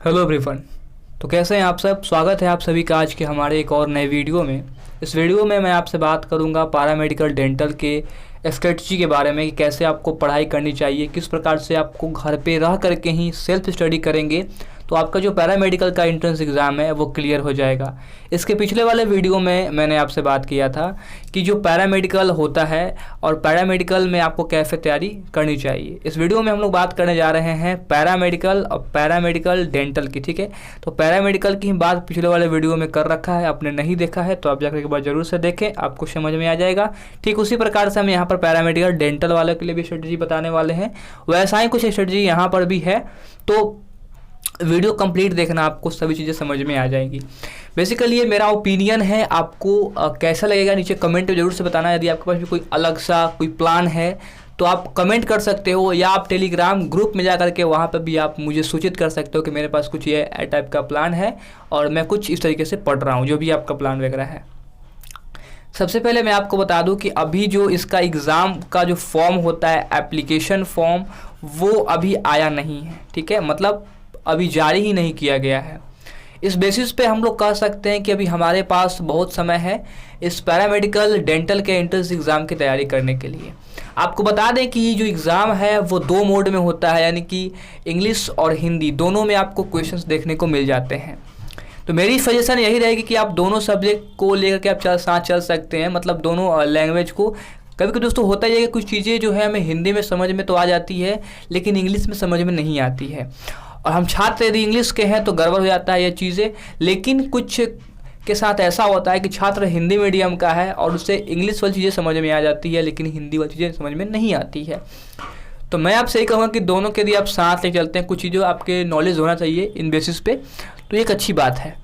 Hello everyone. तो कैसे हैं आप सब। स्वागत है आप सभी का आज के हमारे एक और नए वीडियो में। इस वीडियो में मैं आपसे बात करूंगा पैरामेडिकल डेंटल के स्ट्रेटजी के बारे में कि कैसे आपको पढ़ाई करनी चाहिए, किस प्रकार से आपको घर पे रह करके ही सेल्फ स्टडी करेंगे तो आपका जो पैरामेडिकल का एंट्रेंस एग्ज़ाम है वो क्लियर हो जाएगा। इसके पिछले वाले वीडियो में मैंने आपसे बात किया था कि जो पैरामेडिकल होता है और पैरामेडिकल में आपको कैसे तैयारी करनी चाहिए। इस वीडियो में हम लोग बात करने जा रहे हैं पैरामेडिकल और पैरामेडिकल डेंटल की। ठीक है, तो पैरामेडिकल की बात पिछले वाले वीडियो में कर रखा है, आपने नहीं देखा है तो आप जाकर एक बार जरूर से देखें, आपको समझ में आ जाएगा। ठीक उसी प्रकार से हम यहाँ पर पैरामेडिकल डेंटल वाले के लिए भी स्ट्रेटजी बताने वाले हैं, वैसा ही कुछ स्ट्रेटजी यहाँ पर भी है। तो वीडियो कंप्लीट देखना, आपको सभी चीज़ें समझ में आ जाएंगी। बेसिकली ये मेरा ओपिनियन है, आपको कैसा लगेगा नीचे कमेंट में जरूर से बताना। यदि आपके पास भी कोई अलग सा कोई प्लान है तो आप कमेंट कर सकते हो, या आप टेलीग्राम ग्रुप में जा करके वहाँ पर भी आप मुझे सूचित कर सकते हो कि मेरे पास कुछ ये टाइप का प्लान है और मैं कुछ इस तरीके से पढ़ रहा हूँ, जो भी आपका प्लान वगैरह है। सबसे पहले मैं आपको बता दूं कि अभी जो इसका एग्ज़ाम का जो फॉर्म होता है, एप्लीकेशन फॉर्म, वो अभी आया नहीं है। ठीक है, मतलब अभी जारी ही नहीं किया गया है। इस बेसिस पे हम लोग कह सकते हैं कि अभी हमारे पास बहुत समय है इस पैरामेडिकल डेंटल के एंट्रेंस एग्ज़ाम की तैयारी करने के लिए। आपको बता दें कि ये जो एग्ज़ाम है वो 2 मोड में होता है, यानी कि इंग्लिश और हिंदी दोनों में आपको क्वेश्चंस देखने को मिल जाते हैं। तो मेरी सजेशन यही रहेगी कि आप दोनों सब्जेक्ट को लेकर के आप साथ चल सकते हैं, मतलब दोनों लैंग्वेज को। कभी कभी दोस्तों होता ही है कि कुछ चीज़ें जो है हमें हिंदी में समझ में तो आ जाती है लेकिन इंग्लिश में समझ में नहीं आती है, और हम छात्र यदि इंग्लिश के हैं तो गड़बड़ हो जाता है ये चीज़ें। लेकिन कुछ के साथ ऐसा होता है कि छात्र हिंदी मीडियम का है और उससे इंग्लिश वाली चीज़ें समझ में आ जाती है लेकिन हिंदी वाली चीज़ें समझ में नहीं आती है। तो मैं आपसे यही कहूँगा कि दोनों के यदि आप साथ ले चलते हैं, कुछ चीज़ों आपके नॉलेज होना चाहिए इन बेसिस पे, तो एक अच्छी बात है।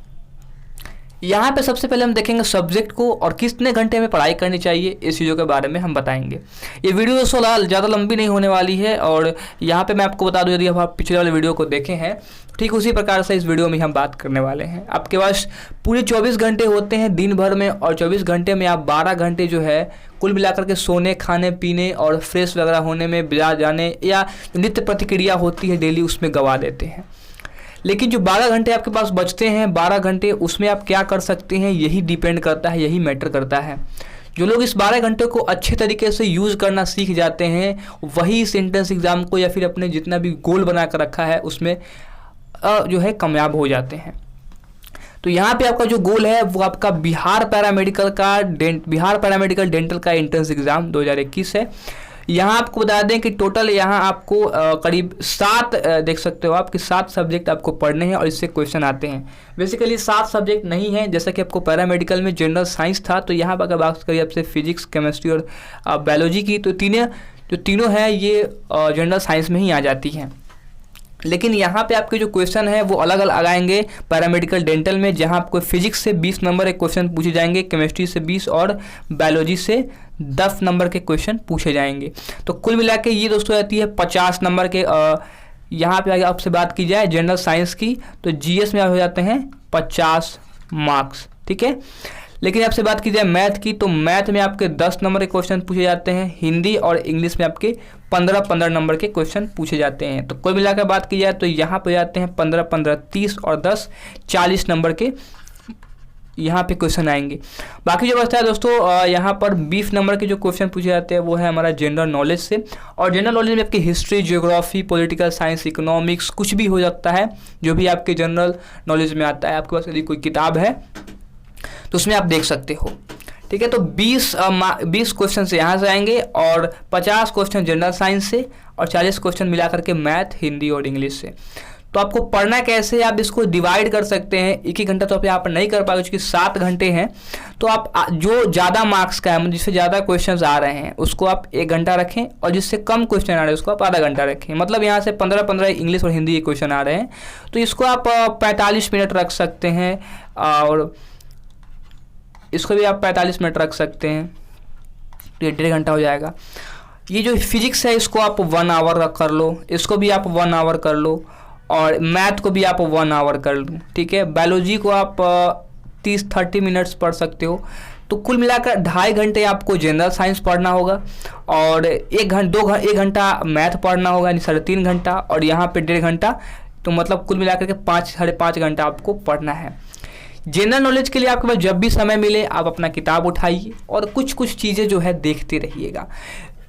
यहाँ पे सबसे पहले हम देखेंगे सब्जेक्ट को और कितने घंटे में पढ़ाई करनी चाहिए, इस चीज़ों के बारे में हम बताएंगे। ये वीडियो ज़्यादा लंबी नहीं होने वाली है, और यहाँ पे मैं आपको बता दूँ यदि आप पिछले वाले वीडियो को देखे हैं ठीक उसी प्रकार से इस वीडियो में हम बात करने वाले हैं। आपके पास पूरे 24 घंटे होते हैं दिन भर में, और 24 घंटे में आप 12 घंटे जो है कुल मिलाकर के सोने, खाने पीने और फ्रेश वगैरह होने में, बाजार जाने या नित्य प्रतिक्रिया होती है डेली उसमें गवा देते हैं। लेकिन जो 12 घंटे आपके पास बचते हैं, 12 घंटे उसमें आप क्या कर सकते हैं, यही डिपेंड करता है, यही मैटर करता है। जो लोग इस 12 घंटे को अच्छे तरीके से यूज़ करना सीख जाते हैं वही इस एंट्रेंस एग्ज़ाम को या फिर अपने जितना भी गोल बना कर रखा है उसमें जो है कामयाब हो जाते हैं। तो यहाँ पे आपका जो गोल है वो आपका बिहार पैरामेडिकल डेंटल का एंट्रेंस एग्ज़ाम 2021 है। यहाँ आपको बता दें कि टोटल यहाँ आपको करीब 7 देख सकते हो आप कि 7 सब्जेक्ट आपको पढ़ने हैं और इससे क्वेश्चन आते हैं। बेसिकली 7 सब्जेक्ट नहीं है, जैसा कि आपको पैरामेडिकल में जनरल साइंस था, तो यहाँ पर अगर बात करिए आपसे फिजिक्स, केमिस्ट्री और बायोलॉजी की, तो तीनों हैं ये जनरल साइंस में ही आ जाती हैं। लेकिन यहाँ पे आपके जो क्वेश्चन है वो अलग अलग आएंगे पैरामेडिकल डेंटल में, जहाँ आपको फिजिक्स से 20 नंबर के क्वेश्चन पूछे जाएंगे, केमिस्ट्री से 20 और बायोलॉजी से 10 नंबर के क्वेश्चन पूछे जाएंगे। तो कुल मिला के ये दोस्तों आती है 50 नंबर के। यहाँ पे आगे आपसे बात की जाए जनरल साइंस की, तो जीएस में हो जाते हैं 50 मार्क्स। ठीक है, लेकिन आपसे बात की जाए मैथ की, तो मैथ में आपके 10 नंबर के क्वेश्चन पूछे जाते हैं, हिंदी और इंग्लिश में आपके 15 नंबर के क्वेश्चन पूछे जाते हैं। तो कुल मिलाकर बात की जाए तो यहाँ पे जाते हैं 15 30 और 10 40 नंबर के यहाँ पे क्वेश्चन आएंगे। बाकी जो बचता है दोस्तों यहाँ पर 20 नंबर के जो क्वेश्चन पूछे जाते हैं वो है हमारा जनरल नॉलेज से, और जनरल नॉलेज में आपकी history, geography, political science, economics कुछ भी हो सकता है जो भी आपके जनरल नॉलेज में आता है। आपके पास यदि कोई किताब है तो उसमें आप देख सकते हो। ठीक है, तो 20 क्वेश्चन से यहाँ से आएंगे और 50 क्वेश्चन जनरल साइंस से और 40 क्वेश्चन मिला करके मैथ, हिंदी और इंग्लिश से। तो आपको पढ़ना कैसे, आप इसको डिवाइड कर सकते हैं। एक ही घंटा तो आप यहाँ पर नहीं कर पाओगे क्योंकि 7 घंटे हैं, तो आप जो ज़्यादा मार्क्स का है, जिससे ज़्यादा क्वेश्चंस आ रहे हैं उसको आप 1 घंटा रखें, और जिससे कम क्वेश्चन आ रहे हैं उसको आप आधा घंटा रखें। मतलब यहाँ से 15 इंग्लिश और हिंदी के क्वेश्चन आ रहे हैं तो इसको आप 45 मिनट रख सकते हैं, और इसको भी आप 45 मिनट रख सकते हैं, तो ये 1.5 घंटा हो जाएगा। ये जो फिजिक्स है इसको आप 1 आवर कर लो, इसको भी आप 1 आवर कर लो, और मैथ को भी आप 1 आवर कर लो। ठीक है, बायोलॉजी को आप 30-30 मिनट्स पढ़ सकते हो। तो कुल मिलाकर 2.5 घंटे आपको जनरल साइंस पढ़ना होगा, और 1 घंटा मैथ पढ़ना होगा, यानी 3.5 घंटा, और यहाँ पे 1.5 घंटा तो मतलब कुल मिलाकर के 5-5.5 घंटा आपको पढ़ना है। जनरल नॉलेज के लिए आपके पास जब भी समय मिले आप अपना किताब उठाइए और कुछ कुछ चीज़ें जो है देखते रहिएगा।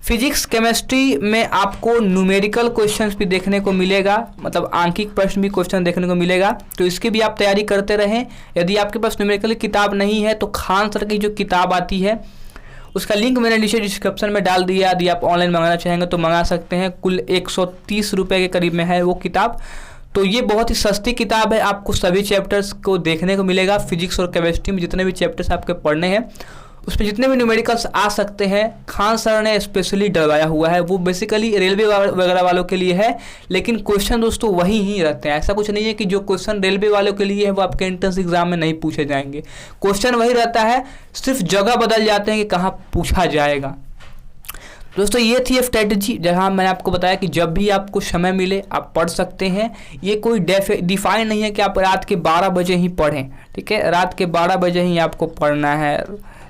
फिजिक्स केमिस्ट्री में आपको न्यूमेरिकल क्वेश्चंस भी देखने को मिलेगा, मतलब आंकिक प्रश्न भी क्वेश्चन देखने को मिलेगा, तो इसकी भी आप तैयारी करते रहें। यदि आपके पास न्यूमेरिकल किताब नहीं है तो खान सर की जो किताब आती है उसका लिंक मैंने नीचे डिस्क्रिप्शन में डाल दिया। यदि आप ऑनलाइन मंगाना चाहेंगे तो मंगा सकते हैं। कुल 130 रुपये के करीब में है वो किताब। तो ये बहुत ही सस्ती किताब है, आपको सभी चैप्टर्स को देखने को मिलेगा। फिजिक्स और केमिस्ट्री में जितने भी चैप्टर्स आपके पढ़ने हैं उसमें जितने भी न्यूमेरिकल्स आ सकते हैं खान सर ने स्पेशली डलवाया हुआ है। वो बेसिकली रेलवे वगैरह वालों के लिए है, लेकिन क्वेश्चन दोस्तों वही ही रहते हैं। ऐसा कुछ नहीं है कि जो क्वेश्चन रेलवे वालों के लिए है वो आपके एंट्रेंस एग्जाम में नहीं पूछे जाएंगे। क्वेश्चन वही रहता है, सिर्फ जगह बदल जाते हैं कि कहाँ पूछा जाएगा। दोस्तों ये थी स्ट्रेटजी जहाँ मैंने आपको बताया कि जब भी आपको समय मिले आप पढ़ सकते हैं। ये कोई डिफाइन नहीं है कि आप रात के 12 बजे ही पढ़ें, ठीक है। रात के 12 बजे ही आपको पढ़ना है,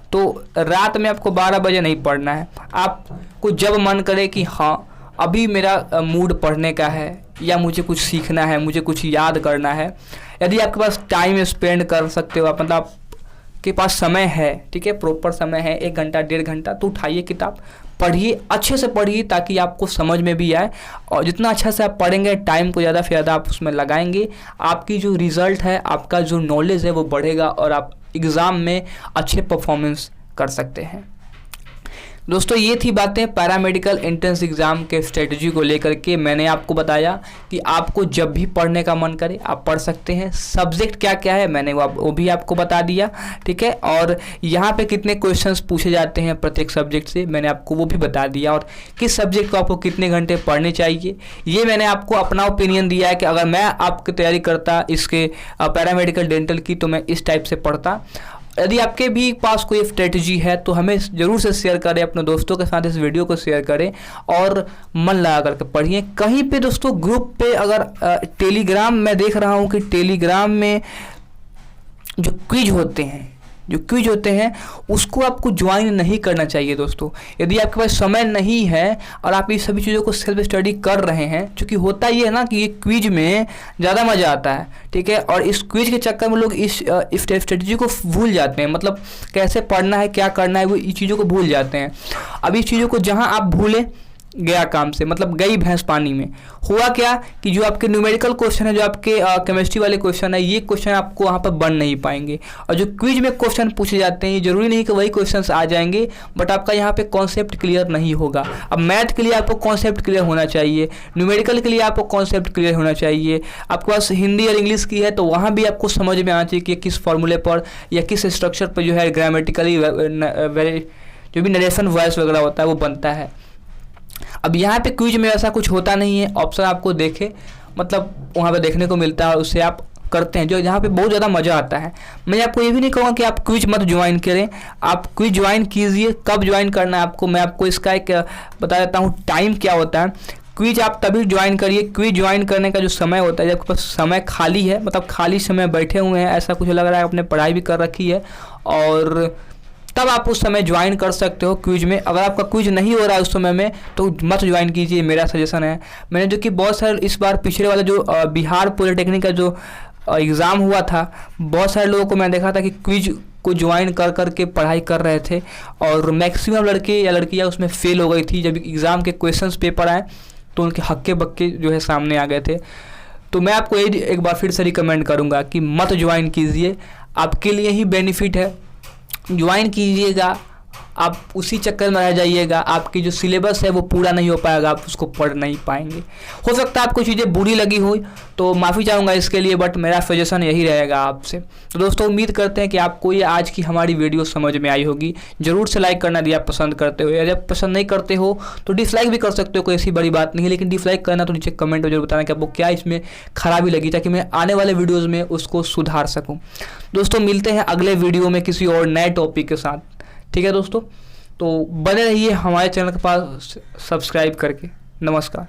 तो रात में आपको 12 बजे नहीं पढ़ना है। आपको जब मन करे कि हाँ अभी मेरा मूड पढ़ने का है या मुझे कुछ सीखना है, मुझे कुछ याद करना है, यदि आपके पास टाइम स्पेंड कर सकते हो आप, मतलब आपके पास समय है, ठीक है, प्रॉपर समय है 1 घंटा 1.5 घंटा, तो उठाइए किताब पढ़िए, अच्छे से पढ़िए ताकि आपको समझ में भी आए। और जितना अच्छा से आप पढ़ेंगे, टाइम को ज़्यादा से ज़्यादा आप उसमें लगाएंगे, आपकी जो रिज़ल्ट है, आपका जो नॉलेज है वो बढ़ेगा और आप एग्ज़ाम में अच्छे परफॉर्मेंस कर सकते हैं। दोस्तों ये थी बातें पैरामेडिकल एंट्रेंस एग्ज़ाम के स्ट्रेटजी को लेकर के। मैंने आपको बताया कि आपको जब भी पढ़ने का मन करे आप पढ़ सकते हैं। सब्जेक्ट क्या क्या है मैंने वो भी आपको बता दिया, ठीक है। और यहाँ पे कितने क्वेश्चंस पूछे जाते हैं प्रत्येक सब्जेक्ट से मैंने आपको वो भी बता दिया, और किस सब्जेक्ट को आपको कितने घंटे पढ़ने चाहिए ये मैंने आपको अपना ओपिनियन दिया है कि अगर मैं आपकी तैयारी करता इसके पैरामेडिकल डेंटल की तो मैं इस टाइप से पढ़ता। यदि आपके भी पास कोई स्ट्रेटजी है तो हमें ज़रूर से शेयर करें, अपने दोस्तों के साथ इस वीडियो को शेयर करें और मन लगा करके पढ़िए। कहीं पे दोस्तों ग्रुप पे अगर टेलीग्राम मैं देख रहा हूँ कि टेलीग्राम में जो क्विज होते हैं उसको आपको ज्वाइन नहीं करना चाहिए दोस्तों। यदि आपके पास समय नहीं है और आप ये सभी चीज़ों को सेल्फ स्टडी कर रहे हैं, क्योंकि होता ये है ना कि ये क्विज में ज़्यादा मज़ा आता है, ठीक है। और इस क्विज के चक्कर में लोग इस स्ट्रेटजी को भूल जाते हैं, मतलब कैसे पढ़ना है, क्या करना है, वो इस चीज़ों को भूल जाते हैं। अब इस चीज़ों को जहाँ आप भूलें गया काम से, मतलब गई भैंस पानी में। हुआ क्या कि जो आपके न्यूमेरिकल क्वेश्चन है, जो आपके केमिस्ट्री वाले क्वेश्चन है, ये क्वेश्चन आपको वहाँ पर बन नहीं पाएंगे। और जो क्विज में क्वेश्चन पूछे जाते हैं ये जरूरी नहीं कि वही क्वेश्चंस आ जाएंगे, बट आपका यहाँ पे कॉन्सेप्ट क्लियर नहीं होगा। अब मैथ के लिए आपको कॉन्सेप्ट क्लियर होना चाहिए, न्यूमेरिकल के लिए आपको कॉन्सेप्ट क्लियर होना चाहिए। आपके पास हिंदी और इंग्लिश की है तो वहाँ भी आपको समझ में आना चाहिए कि किस फॉर्मूले पर या किस स्ट्रक्चर पर जो है ग्रामेटिकली जो भी नरेशन वॉइस वगैरह होता है वो बनता है। अब यहाँ पे क्विज में ऐसा कुछ होता नहीं है, ऑप्शन आपको देखे मतलब वहाँ पे देखने को मिलता है, उससे आप करते हैं जो यहाँ पे बहुत ज़्यादा मज़ा आता है। मैं आपको ये भी नहीं कहूँगा कि आप क्विज मत ज्वाइन करें, आप क्विज ज्वाइन कीजिए। कब ज्वाइन करना है आपको मैं आपको इसका एक बता देता हूँ टाइम क्या होता है। क्विज आप तभी ज्वाइन करिए, क्विज ज्वाइन करने का जो समय होता है जब आपके पास समय खाली है, मतलब खाली समय बैठे हुए हैं, ऐसा कुछ लग रहा है आपने पढ़ाई भी कर रखी है, और तब आप उस समय ज्वाइन कर सकते हो क्विज में। अगर आपका क्विज नहीं हो रहा है उस समय में तो मत ज्वाइन कीजिए, मेरा सजेशन है। मैंने जो कि बहुत सारे इस बार पिछले वाला जो बिहार पॉलिटेक्निक का जो एग्ज़ाम हुआ था, बहुत सारे लोगों को मैं देखा था कि क्विज को ज्वाइन कर करके पढ़ाई कर रहे थे और मैक्सिमम लड़के या लड़कियां उसमें फेल हो गई थी। जब एग्ज़ाम के क्वेश्चंस पेपर आए तो उनके हक्के बक्के जो है सामने आ गए थे। तो मैं आपको एक बार फिर से रिकमेंड करूँगा कि मत ज्वाइन कीजिए, आपके लिए ही बेनिफिट है। ज्वाइन कीजिएगा, आप उसी चक्कर में रह जाइएगा, आपकी जो सिलेबस है वो पूरा नहीं हो पाएगा, आप उसको पढ़ नहीं पाएंगे। हो सकता है आपको चीज़ें बुरी लगी हो तो माफ़ी चाहूँगा इसके लिए, बट मेरा सजेशन यही रहेगा आपसे। तो दोस्तों उम्मीद करते हैं कि आपको ये आज की हमारी वीडियो समझ में आई होगी। जरूर से लाइक करना दिया पसंद करते हो, यदि आप पसंद नहीं करते हो तो डिसलाइक भी कर सकते हो, कोई ऐसी बड़ी बात नहीं है, लेकिन डिसलाइक करना तो नीचे कमेंट में जरूर बताना कि आपको क्या इसमें खराबी लगी, ताकि मैं आने वाले वीडियोज़ में उसको सुधार सकूँ। दोस्तों मिलते हैं अगले वीडियो में किसी और नए टॉपिक के साथ, ठीक है दोस्तों। तो बने रहिए हमारे चैनल के पास सब्सक्राइब करके। नमस्कार।